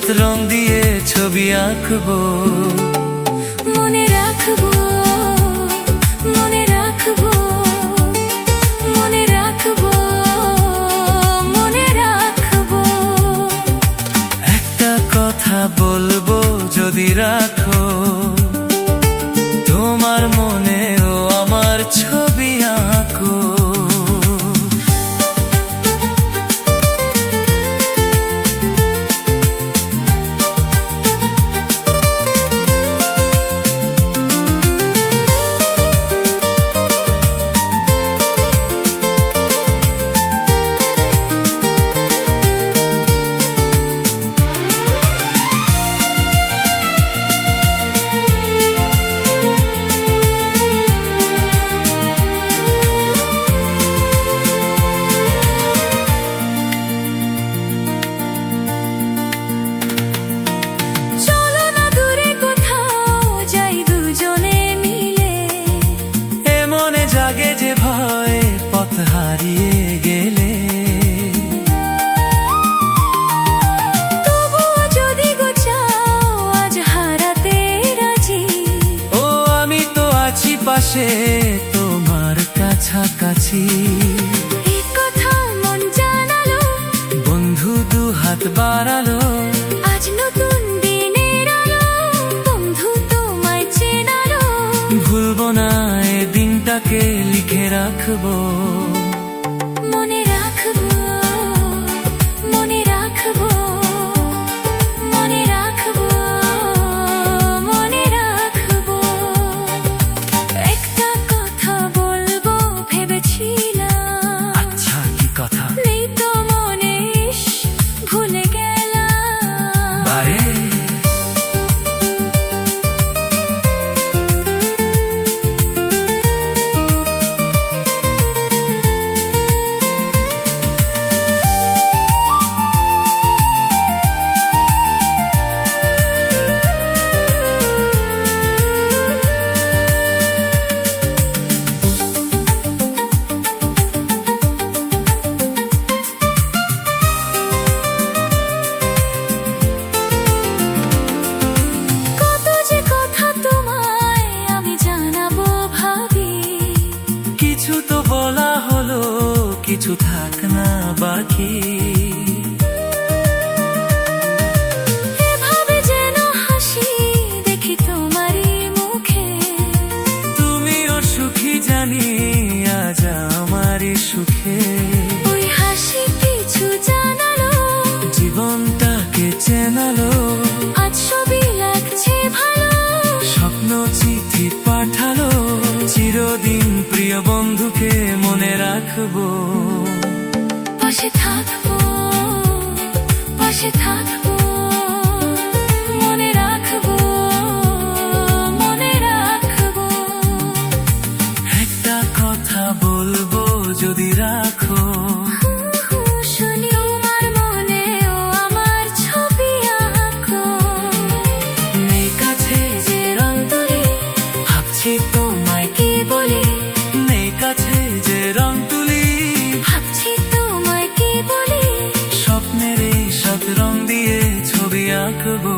সাত রং দিয়ে ছবি আঁকবো। মনে রাখবো, মনে রাখবো, মনে রাখবো, মনে রাখবো। একটা কথা বলবো যদি রাখো, তোমার মনেও আমার ছবি আঁকো। জাগে যে ভয় পথ হারিয়ে গেলে, তবুও যদি গোছাও আজ হারাতে রাজি। ও আমি তো আছি পাশে তোমার কাছাকাছি। এই কথা মন জানালো, বন্ধু দু হাত বাড়ালো। আজ নতুন দিনের আলো, বন্ধু তোমায় চেনালো। ভুলবো না এ দিনটাকে, লিখে রাখবো। মনে রাখবো, মনে রাখবো, মনে রাখবো, মনে রাখবো। একটা কথা বলবো ভেবেছিলাম, আচ্ছা কি কথা? নেই তো মনে, ভুলে গেলাম। বারে কিছু তো বলা হলো, কিছু থাক না বাকি। এভাবে যেন হাসি দেখি তোমারই মুখে। তুমিও সুখী জানি আজ আমারই সুখে। ওই হাসি কিছু জানালো, জীবনটাকে চেনালো। আজ সবই লাগছে ভালো, স্বপ্ন চিঠি পাঠালো। চিরদিন প্রিয় বন্ধুকে মনে রাখবো। পাশে থাকবো, পাশে থাকবো, মনে রাখবো, মনে রাখবো। একটা কথা বলবো যদি রাখো, শুনি তোমার মনেও আমার ছবি আঁকো। নেই কাছে যে রং তুলি, ভাবছি তোমায় কি বলি। নেই কাছে যে রং তুলি, ভাবছি তোমায় কি বলি। স্বপ্নের এই সাত রং দিয়ে ছবি আঁকবো।